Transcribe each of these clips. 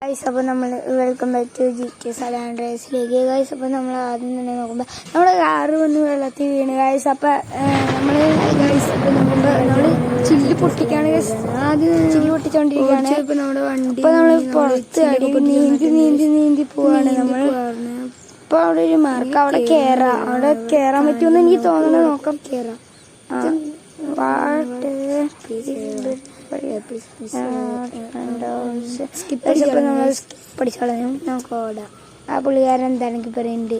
Guys, അപ്പോൾ നമ്മൾ welcome back to GK San Andreasലേക്ക്. ഗൈസ്, അപ്പോൾ നമ്മൾ ആദ്യം തന്നെ നോക്കുമ്പോൾ നമ്മുടെ കാറ് വന്ന് വെള്ളത്തിൽ വീണ്. ഗൈസ്, അപ്പോൾ നമ്മൾ ചില്ല് പൊട്ടിക്കാണ്. ഗൈസ്, ആദ്യം ചില്ല് പൊട്ടിച്ചോണ്ടിരിക്കുകയാണ്. ഇപ്പോൾ നമ്മുടെ വണ്ടി പുറത്ത് നീന്തി പോവാണ് നമ്മൾ. ഇപ്പോൾ അവിടെ ഒരു മാർക്ക്, അവിടെ കയറാൻ പറ്റുമെന്ന് എനിക്ക് തോന്നുന്നത്. നോക്കാം, കയറാം. പഠിച്ചോളാം, നമുക്ക് ഓടാം. ആ പുള്ളിക്കാരൻ എന്താണെങ്കിൽ പറയുന്നുണ്ട്.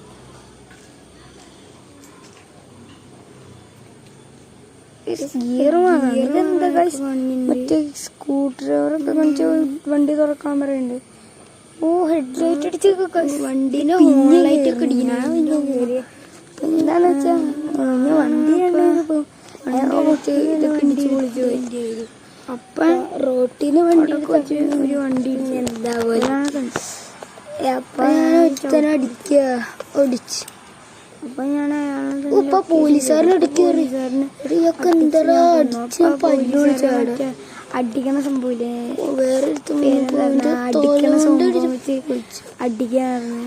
മറ്റേ സ്ക്രൂ ഡ്രൈവറൊക്കെ കാണിച്ച വണ്ടി തുറക്കാൻ പറയുന്നുണ്ട്. ഓ, ഹെഡ്ലൈറ്റ് അടിച്ച് വണ്ടിനെ ഹോൺലൈറ്റ് ഒക്കെ എന്താന്ന് വെച്ചാ വണ്ടിയാണ് അപ്പൊ റോട്ടിന് വണ്ടി ഒരു വണ്ടി എന്താ അപ്പൊ ഞാൻ അടിച്ച് അപ്പൊ ഞാൻ ഇപ്പൊ പോലീസുകാരനെ അടിക്കണ സംഭവില്ലേ, വേറെ അടിക്കണ സംഭവം അടിക്കാറുണ്ട്.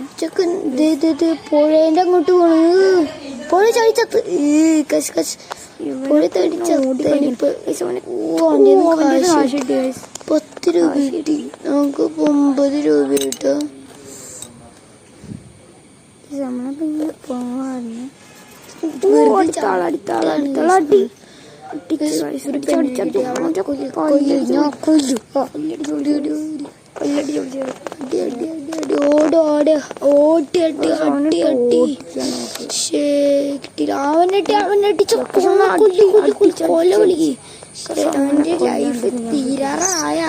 പുഴേന്റെ അങ്ങോട്ട് പോണത്, പുഴ ചടിച്ചത്ത് പുഴ തടിച്ചോടി. 10 രൂപ കിട്ടി നമുക്ക്. 9 രൂപ കിട്ടോ. നമ്മളെ പോവാറുണ്ട്. അവന്റെ ലൈഫ് തീരാറായ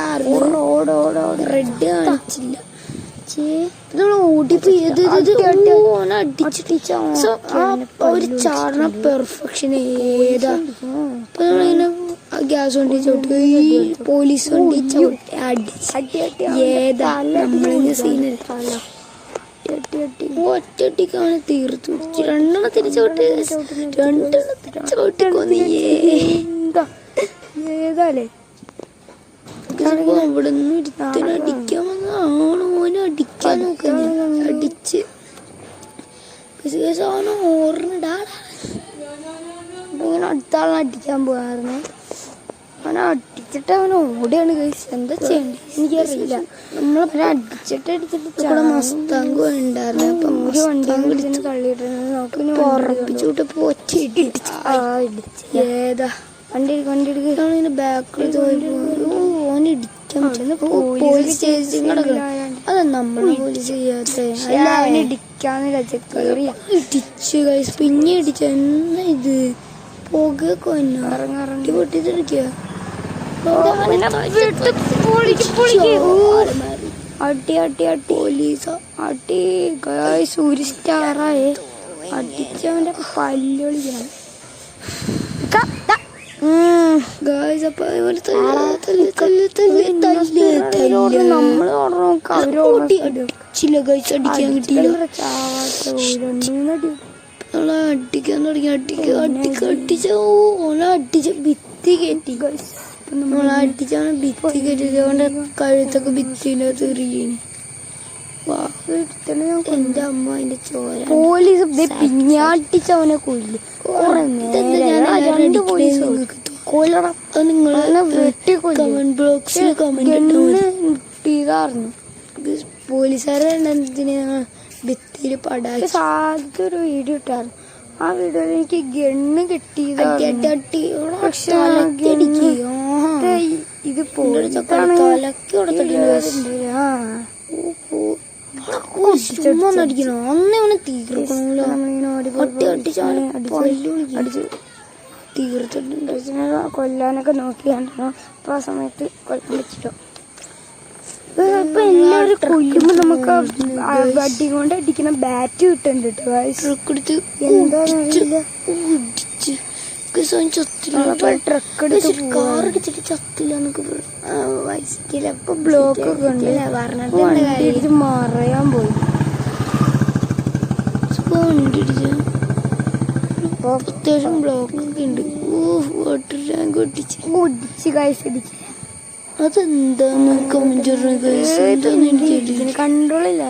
റെഡ് കാണിച്ചില്ല. ഒരു ചാടണ പെർഫെക്ഷൻ ഏതാ. ഗ്യാസ് വണ്ടി ചവിട്ടി, പോലീസ് വണ്ടി ചവിട്ടി അടിച്ച് ഏതാ നമ്മളെ സീന്. ഒറ്റട്ടിക്കാണ് തീർത്തു. 2 എണ്ണത്തിന് ചവിട്ടിക്കൊന്ന് ഏതാലേ. ഇവിടെ നിന്ന് ഒരുത്തനെ അടിക്കാൻ വന്നതാണ്. ഓനെ അടിക്കാൻ നോക്കുന്നത് അടിച്ച് അവന് ഓർമ്മ. ഇങ്ങനെ അടുത്ത ആളെ അടിക്കാൻ പോകാറുണ്ട്. അവനെ അടിച്ചിട്ട് അവൻ ഓടിയാണ്. കഴിച്ച് എന്താ ചെയ്യണ്ടേ എനിക്കറിയില്ല. നമ്മളെ അടിച്ചിട്ട് മസ്താങ്ക് ഉണ്ടായിരുന്നു. അപ്പൊ ഒരു വണ്ടി തള്ളിയിട്ടുണ്ട്. ഉറപ്പിച്ചുവിട്ടപ്പോ ഒറ്റ ഏതാ വണ്ടി എടുക്കാൻ ബാക്കിൽ ഓനിടിക്കാൻ പോലീസ് സ്റ്റേഷൻ കിടക്കണം. അതാ നമ്മള് പോലീസ് ചെയ്യാത്ത ഇടിച്ച് കഴിച്ച് പിന്നെ ഇടിച്ച. എന്നാ ഇത് പുകയൊക്കെ ഇറങ്ങി പൊട്ടിച്ചടിക്കുക. പോലീസ് അടി സൂര്യ സ്റ്റാറായേ അടിച്ചവന്റെ പല്ലൊളിക്കണം. അടിക്കാൻ കിട്ടിയില്ല. അടിക്കാൻ തുടങ്ങി. അടിച്ച ഭിത്തി കയറ്റി. നമ്മളടിച്ചാണ് ഭിത്തി കയറ്റിയത്. കൊണ്ട് കഴുത്തൊക്കെ ഭിത്തിൻ്റെ തെറിയാണ്. എന്റെ അമ്മ അതിന്റെ ചോര. പോലീസ് പിന്നെ അടിച്ചവനെ കൊല്ലും. പോലീസുകാരെ ഭിത്തിയിൽ പടാക്കി സാധ്യതൊരു വീഡിയോ ഇട്ടായിരുന്നു. ആ വീഡിയോയിൽ എനിക്ക് ഗണ്ണ് കിട്ടിയത്. ഇത് അടിക്കണോ അന്ന് അവനെ തീർക്കണല്ലോ. തീർത്തിട്ടുണ്ട്. കൊല്ലാനൊക്കെ നോക്കിയാണ്ടോ. അപ്പൊ ആ സമയത്ത് കൊല്ലാൻ വെച്ചിട്ടോ. ഇപ്പൊ എല്ലാവരും കൊല്ലുമ്പോ നമുക്ക് അടി കൊണ്ട് അടിക്കണ ബാറ്റ് കിട്ടുന്നുണ്ട് കേട്ടോ. എന്താന്നറിയില്ല. കാറടിച്ചിട്ട് ചത്തില്ല. ഇപ്പൊ ബ്ലോക്ക് ഒക്കെ ഉണ്ട്. വണ്ടി മറയാൻ പോയി. വണ്ടി ഇടിച്ച അത്യാവശ്യം ബ്ലോക്ക് ഒക്കെ ഉണ്ട്. വാട്ടർ ടാങ്ക് ഒട്ടിച്ച് കഴിച്ചടിച്ച് അതെന്താന്ന് കമന്റ് ഇതിന് കൺട്രോളില്ല.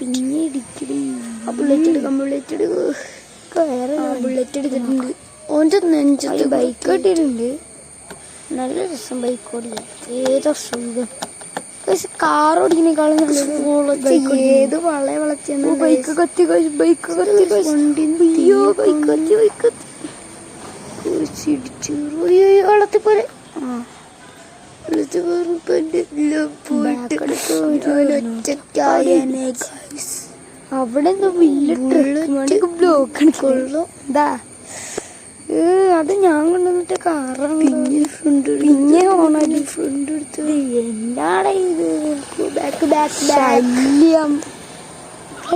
പിന്നെ ഇടിക്കടി ബുള്ളറ്റ് എടുക്കാം. ബുള്ളറ്റ് എടുത്തിട്ടുണ്ട്. ഓന്റെ നെഞ്ചത്ത് ബൈക്ക് കെട്ടിയിട്ടുണ്ട്. നല്ല രസം ബൈക്ക് ഓടില്ല. ഏതോ സുഖം. കാർ ഓടിക്കുന്നേക്കാളും നല്ലത് ഏത് വളയെ വളച്ചെന്ന്. ബൈക്ക് കത്തി ബൈക്ക് കത്തി വെള്ളത്തിപ്പോരെ അവിടെ എന്തോ ബ്ലോക്ക് എന്താ അത് ഞാൻ കൊണ്ടുവന്നിട്ട് കാറാണ്. പിന്നെ ഓണാക്കി ഫ്രണ്ട് എടുത്ത് എന്താണ് ഇത് ശല്യം.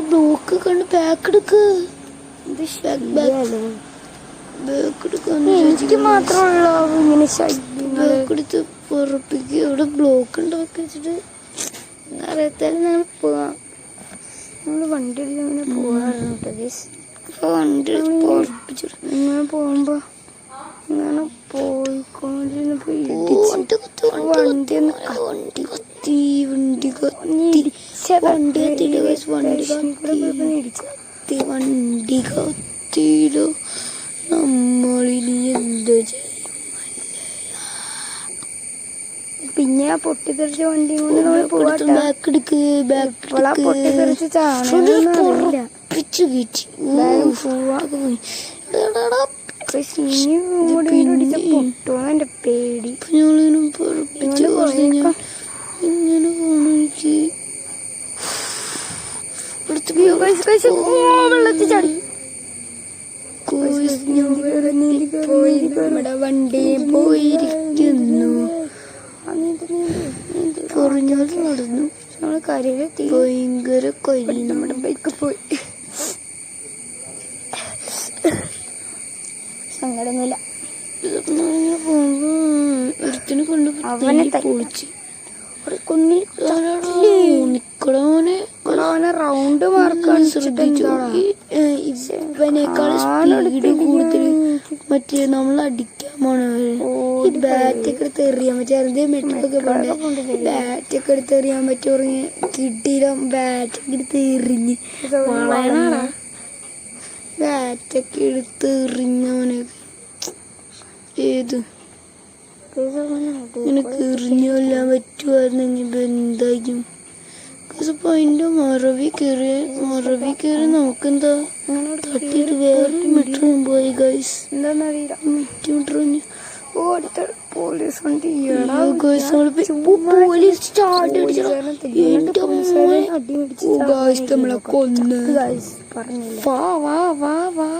ബ്ലോക്ക് കണ്ട് ബാക്ക് എടുക്ക്. എനിക്ക് മാത്രമുള്ള ഇങ്ങനെ ശല്യം. ബാക്ക് എടുത്ത് പുറപ്പിക്ക്. ഇവിടെ ബ്ലോക്ക് ഉണ്ടാക്കി വെച്ചിട്ട് അറിയത്താലും ഞങ്ങൾ പോവാം. നമ്മള് വണ്ടി എടുത്ത് അങ്ങനെ പോവാറുണ്ട്. വണ്ടി പുറപ്പിച്ചിട്ട് ഇങ്ങനെ പോകുമ്പോ ഇങ്ങനെ പോയിക്കൊണ്ടിരുന്നപ്പോ വണ്ടി കത്തിയിലോ നമ്മളിനി എന്താ ചെയ്യും. പിന്നെ ആ പൊട്ടിത്തെറിച്ച വണ്ടി കൊണ്ട് നമ്മൾ പോവാ. ബാക്ക് എടുക്ക്. ബാക്ക് പൊട്ടിത്തെറിച്ച് ചാണില്ല. പൊട്ടോന്ന് എന്റെ പേടി. ഞങ്ങളിങ്ങനെ പൊറപ്പിച്ച് ഇങ്ങനെ പോണ എനിക്ക് വെള്ളത്തിൽ ചാടി. നമ്മുടെ വണ്ടി പോയിരിക്കുന്നു. കുറഞ്ഞോട് നടന്നു. നമ്മള് കരയിലെത്തി. ഭയങ്കര കൊല്ലി. നമ്മുടെ ബൈക്ക് പോയി. സങ്കടമൊന്നുമില്ല. ഒരുത്തിനെ കൊണ്ട് അവനെ പൊളിച്ച് കൊന്നിക്കടോനെ റൗണ്ട് മാർക്കാൻ ശ്രദ്ധിച്ചു. ഇവനേക്കാൾ സ്പീഡ് കൂടുതൽ മറ്റേ നമ്മൾ അടിക്കാൻ പോണവര് ഈ ബാറ്റൊക്കെ എടുത്ത് എറിയാൻ പറ്റും. അത് മെട്രിക്കൊക്കെ പോണ്ടേ ബാറ്റൊക്കെ എടുത്ത് എറിയാൻ പറ്റും. പറഞ്ഞ് കിട്ടിയില്ല. ബാറ്റൊക്കെ എടുത്ത് എറിഞ്ഞ് വളയണാടാ. ബാറ്റൊക്കെ എടുത്ത് എറിഞ്ഞവനൊക്കെ ഏത് നിനക്ക് എറിഞ്ഞു കൊല്ലാൻ പറ്റുമായിരുന്നെങ്കിൽ ഇപ്പൊ എന്തായിരിക്കും. അപ്പൊ അതിന്റെ മറവി കയറി നമുക്കെന്താ തട്ടിയിട്ട് വേറെ മീറ്റർ പോയി ഗൈസ്. എന്താന്നറിയില്ല. മീറ്റർ പോലീസ് നമ്മളെ കൊന്ന്. പറഞ്ഞില്ല. വാ വാ വാ വാ